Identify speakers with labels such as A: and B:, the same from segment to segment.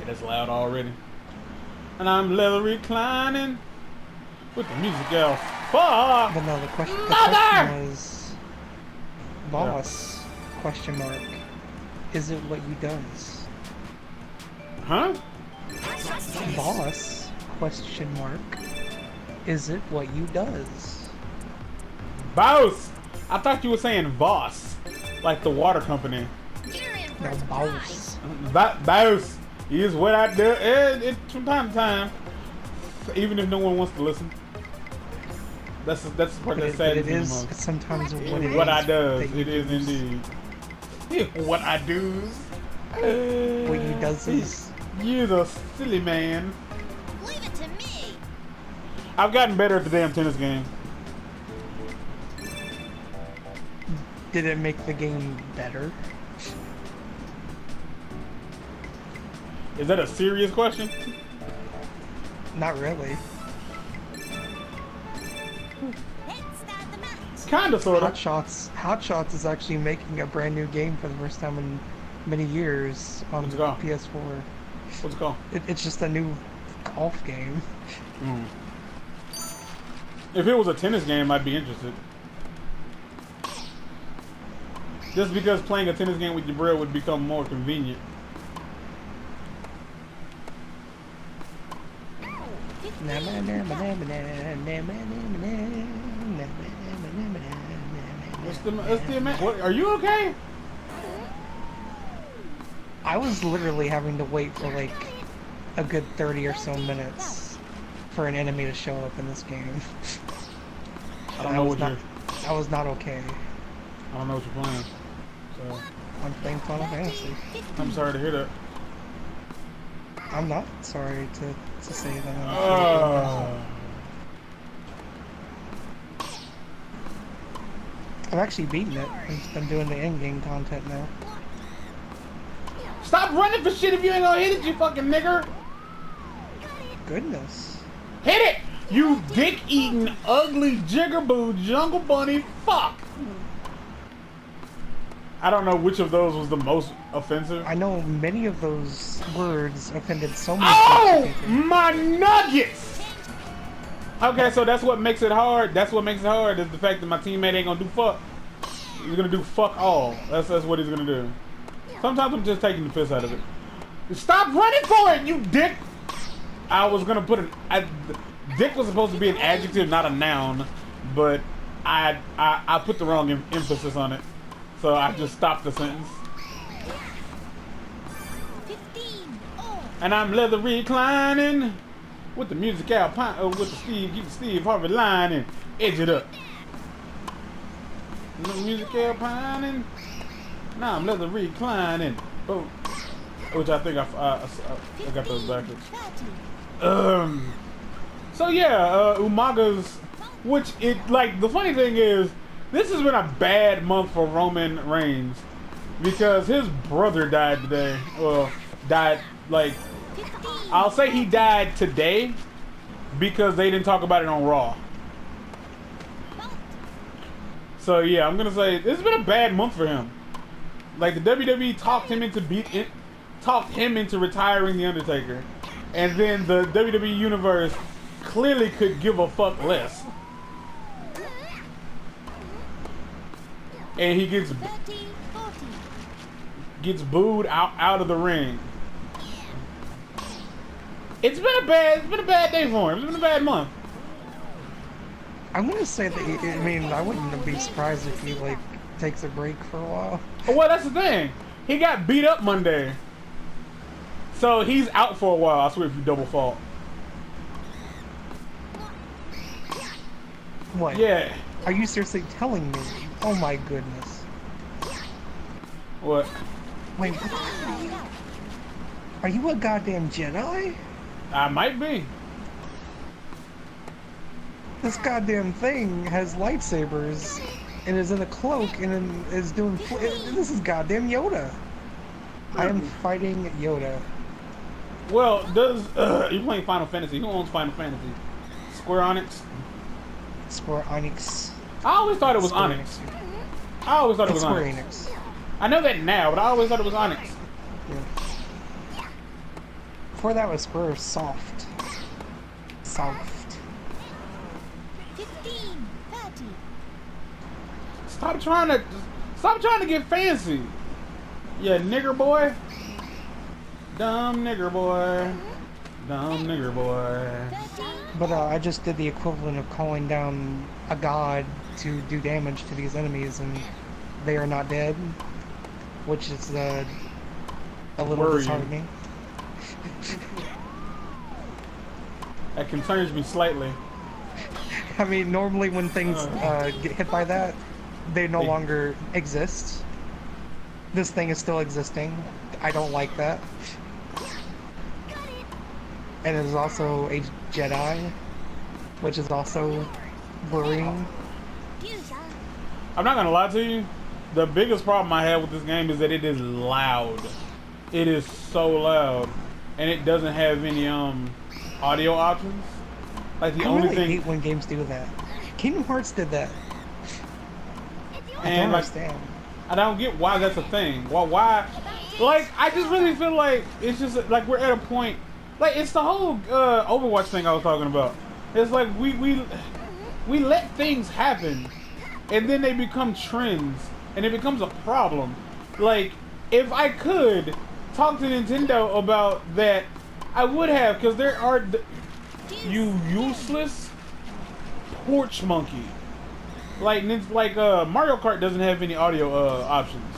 A: It is loud already. And I'm leather reclining with the music out. Fuck!
B: But no, the question was, boss, question mark, is it what you does?
A: Huh?
B: Boss, question mark, is it what you does?
A: Boss! I thought you were saying Voss, like the water company.
B: No, boss.
A: Boss is what I do from time to time, even if no one wants to listen. That's the part that saddens me the most.
B: It is sometimes what it
A: What
B: is.
A: I does, it is indeed. What I do's.
B: What you does is.
A: You're the silly man.
C: Leave it to me.
A: I've gotten better at the damn tennis game.
B: Did it make the game better?
A: Is that a serious question?
B: Not really.
C: Let's start the match.
A: Kinda, sorta.
B: Hot Shots is actually making a brand new game for the first time in many years on
A: What's it called?
B: PS4.
A: What's it called?
B: It's just a new golf game.
A: Mm. If it was a tennis game, I'd be interested. Just because playing a tennis game with your bro would become more convenient. What, are you okay?
B: I was literally having to wait for like a good 30 or so minutes for an enemy to show up in this game.
A: I don't know what you're...
B: I was not okay.
A: I don't know what you're playing. So
B: I'm playing Final Fantasy.
A: I'm sorry to hear that.
B: I'm not sorry to say that. I've actually beaten it. I'm doing the in-game content now.
A: Stop running for shit if you ain't gonna hit it, you fucking nigger!
B: Goodness.
A: Hit it! You dick-eating, ugly, jigaboo, jungle bunny, fuck! I don't know which of those was the most offensive.
B: I know many of those words offended so many people.
A: My nuggets! Okay, so that's what makes it hard. That's what makes it hard is the fact that my teammate ain't gonna do fuck. He's gonna do fuck all. That's what he's gonna do. Sometimes I'm just taking the piss out of it. Stop running for it, you dick! I was gonna put dick was supposed to be an adjective, not a noun, but I put the wrong emphasis on it. So I just stopped the sentence.
C: 15. Oh.
A: And I'm leather reclining with the music alpine, with the Steve Harvey lining, edge it up. The music alpine, now I'm leather reclining. Oh, which I think I got those backwards. So yeah, Umaga's, which the funny thing is, this has been a bad month for Roman Reigns because his brother died today. Well, died I'll say he died today because they didn't talk about it on Raw. So yeah, I'm gonna say this has been a bad month for him. Like the WWE talked him into retiring the Undertaker, and then the WWE Universe clearly could give a fuck less. And he gets booed out of the ring. It's been a bad day for him. It's been a bad month.
B: I'm gonna say that I wouldn't be surprised if he takes a break for a while.
A: Well, that's the thing. He got beat up Monday, so he's out for a while. I swear, if you double fault.
B: What?
A: Yeah.
B: Are you seriously telling me? Oh my goodness.
A: What?
B: Wait, what the hell are you a goddamn Jedi?
A: I might be.
B: This goddamn thing has lightsabers and is in a cloak and is doing. This is goddamn Yoda. I am fighting Yoda.
A: Well, you playing Final Fantasy? Who owns Final Fantasy? Square Enix?
B: Square Enix.
A: I always thought it was Onyx. I always thought it was
B: Square
A: Onyx.
B: Enix.
A: I know that now, but I always thought it was Onyx.
B: Yeah. Before that was Spur soft. Soft.
C: 15, 30.
A: Stop trying to get fancy. Yeah, nigger boy. Dumb nigger boy. Dumb nigger boy.
C: 13.
B: But I just did the equivalent of calling down a god to do damage to these enemies, and they are not dead, which is a little
A: Worrying.
B: disheartening.
A: That concerns me slightly.
B: I mean, normally when things get hit by that, they no longer exist. This thing is still existing. I don't like that. And it is also a Jedi, which is also worrying.
C: Fuser.
A: I'm not gonna lie to you. The biggest problem I have with this game is that it is loud. It is so loud, and it doesn't have any audio options. Like the
B: I
A: only
B: really
A: thing,
B: hate when games do that. Kingdom Hearts did that. I don't
A: and like
B: understand.
A: I don't get why that's a thing. Why? Like I just really feel like it's just like we're at a point. Like it's the whole Overwatch thing I was talking about. It's like we let things happen, and then they become trends, and it becomes a problem. Like if I could talk to Nintendo about that, I would have, because there are you useless porch monkey. Like Mario Kart doesn't have any audio options.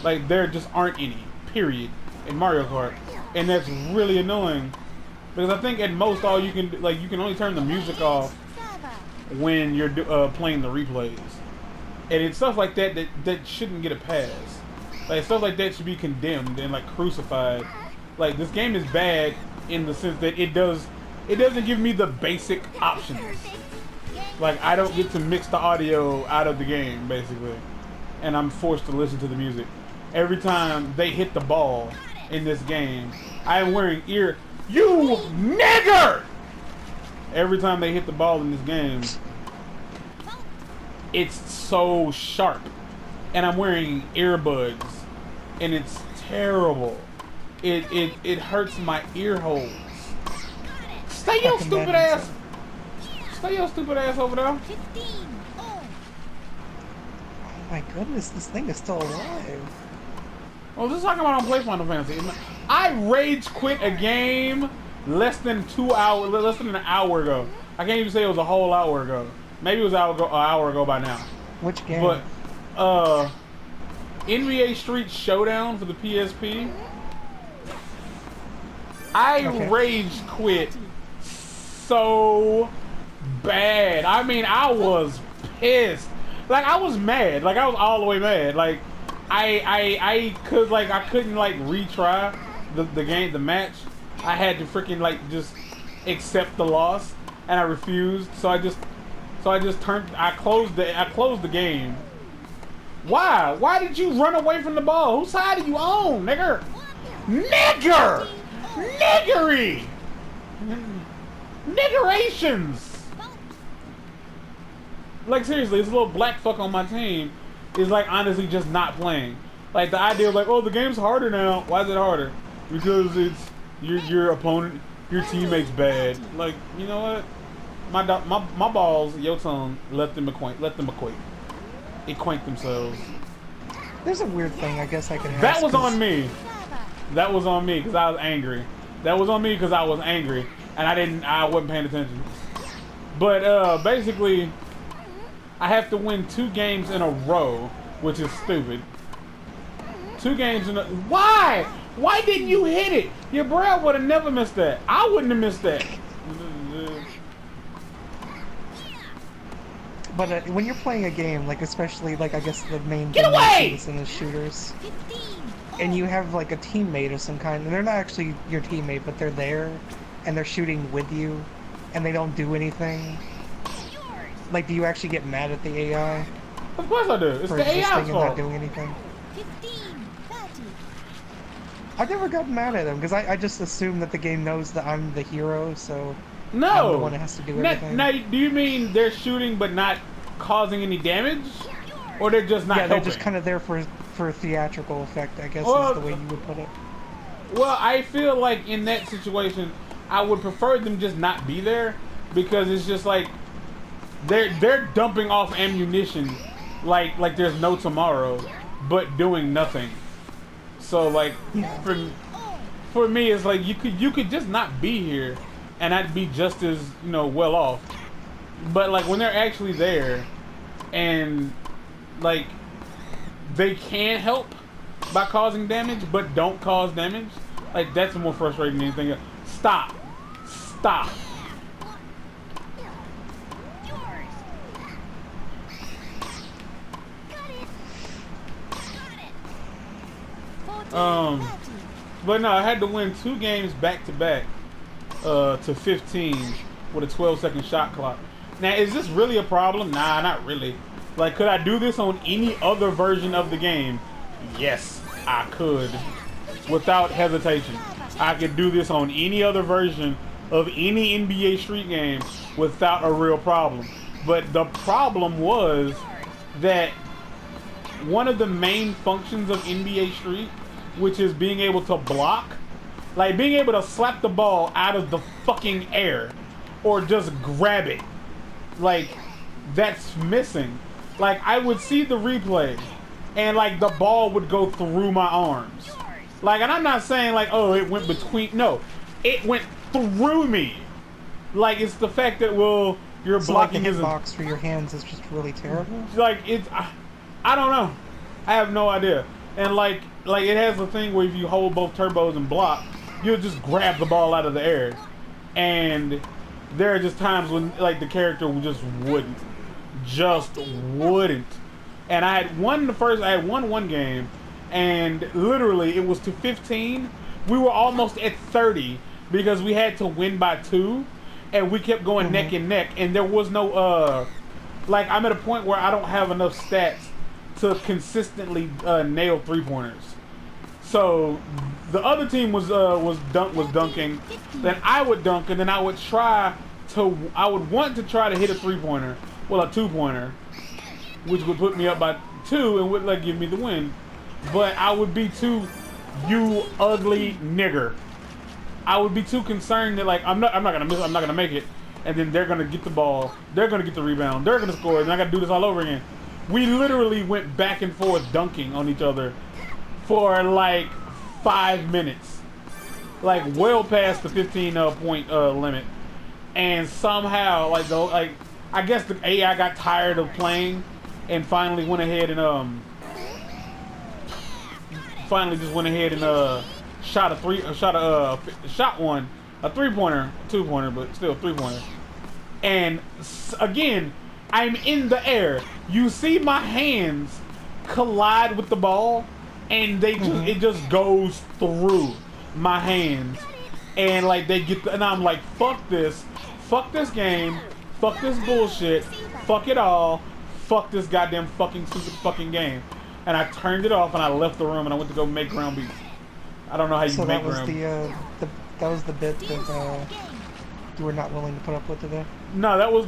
A: Like there just aren't any. Period. In Mario Kart, and that's really annoying because I think at most all you can you can only turn the music off when you're playing the replays, and it's stuff like that that shouldn't get a pass. Like stuff like that should be condemned and like crucified. Like this game is bad in the sense that it doesn't give me the basic options. Like I don't get to mix the audio out of the game basically, and I'm forced to listen to the music. Every time they hit the ball in this game, I am wearing you nigger! Every time they hit the ball in this game, it's so sharp. And I'm wearing earbuds, and it's terrible. It hurts my ear holes. Stay your stupid ass over there.
C: 15, oh.
B: Oh my goodness, this thing is still alive.
A: Well, just talking about on Play Final Fantasy. I rage quit a game less than an hour ago. I can't even say it was a whole hour ago. Maybe it was an hour ago by now.
B: Which game?
A: But NBA Street Showdown for the PSP. I rage quit so bad. I mean, I was pissed. Like I was mad. Like I was all the way mad. Like I couldn't retry the match. I had to freaking just accept the loss, and I refused. So I closed the game. Why? Why did you run away from the ball? Whose side are you on, nigger? Nigger! Niggery! Niggerations! Like seriously, this little black fuck on my team is like honestly just not playing. Like the idea of oh, the game's harder now. Why is it harder? Because it's your opponent, your teammate's bad. Like, you know what? My balls, your tongue, let them equate themselves.
B: There's a weird thing I guess I can ask.
A: That was on me. That was on me because I was angry. That was on me because I was angry and I wasn't paying attention. But basically, I have to win 2 games in a row, which is stupid. 2 games in a... Why? Why didn't you hit it? Your bro would have never missed that. I wouldn't have missed that.
B: But when you're playing a game, especially I guess the main
A: Get away!
B: in the shooters, and you have a teammate of some kind, and they're not actually your teammate, but they're there, and they're shooting with you, and they don't do anything. Do you actually get mad at the AI?
A: Of course I do. It's
B: for
A: the AI's
B: existing and not
A: fault.
B: doing anything?
C: 15, 30.
B: I've never gotten mad at them because I just assume that the game knows that I'm the hero, so
A: No.
B: I'm the one that has to do everything.
A: Now, do you mean they're shooting but not causing any damage, or they're just not
B: yeah, they're
A: helping?
B: just kind of there for theatrical effect, I guess
A: Well,
B: is the way you would put it.
A: Well, I feel like in that situation, I would prefer them just not be there because it's just like they're dumping off ammunition like there's no tomorrow, but doing nothing. So like for me, it's like you could just not be here, and I'd be just as well off. But like when they're actually there, and like they can help by causing damage, but don't cause damage. Like that's more frustrating than anything else. Stop. Stop. But no, I had to win 2 games back to back to 15 with a 12-second shot clock. Now, is this really a problem? Nah, not really. Like, could I do this on any other version of the game? Yes, I could. Without hesitation. I could do this on any other version of any NBA Street game without a real problem. But the problem was that one of the main functions of NBA Street, which is being able to block, like being able to slap the ball out of the fucking air or just grab it, like that's missing. Like I would see the replay and like the ball would go through my arms. Like, and I'm not saying like, oh, it went between, no, it went through me. Like it's the fact that, well, you're blocking
B: like the hitbox for your hands is just really terrible.
A: Like it's, I don't know. I have no idea. And like it has a thing where if you hold both turbos and block, you'll just grab the ball out of the air. And there are just times when like the character just wouldn't. And I had won one game, and literally it was to 15. We were almost at 30 because we had to win by 2, and we kept going neck and neck, and there was no like I'm at a point where I don't have enough stats to consistently nail 3-pointers. So the other team was dunking, then I would dunk, and then I would want to try to hit a 3-pointer, well, a 2-pointer, which would put me up by 2 and would like give me the win. But I would be too, you ugly nigger. I would be too concerned that like I'm not gonna miss, I'm not gonna make it, and then they're gonna get the ball, they're gonna get the rebound, they're gonna score, and I gotta do this all over again. We literally went back and forth dunking on each other for like 5 minutes, like well past the 15 point limit, and somehow like I guess the AI got tired of playing and finally went ahead and shot one, a 3-pointer, 2-pointer, but still 3-pointer. And again, I'm in the air. You see my hands collide with the ball, and it just goes through my hands, and like and I'm like, fuck this game, fuck this bullshit, fuck it all, fuck this goddamn fucking stupid fucking game. And I turned it off and I left the room and I went to go make ground beef. I don't know how you make ground beef.
B: So that was the bit that you were not willing to put up with today?
A: No, that was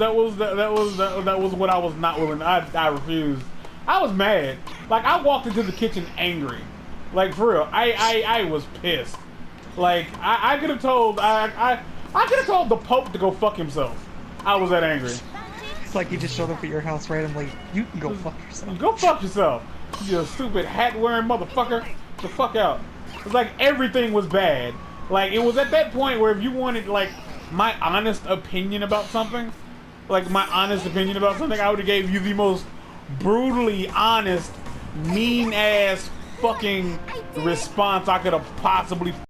A: what I was not willing. I refused. I was mad. Like I walked into the kitchen angry. Like for real. I was pissed. Like I could have told I could have told the Pope to go fuck himself. I was that angry.
B: It's like you just showed up at your house randomly. You can go fuck yourself.
A: Go fuck yourself. You stupid hat wearing motherfucker. The fuck out. It's like everything was bad. Like it was at that point where if you wanted like my honest opinion about something, I would have gave you the most brutally honest, mean ass fucking response I could have possibly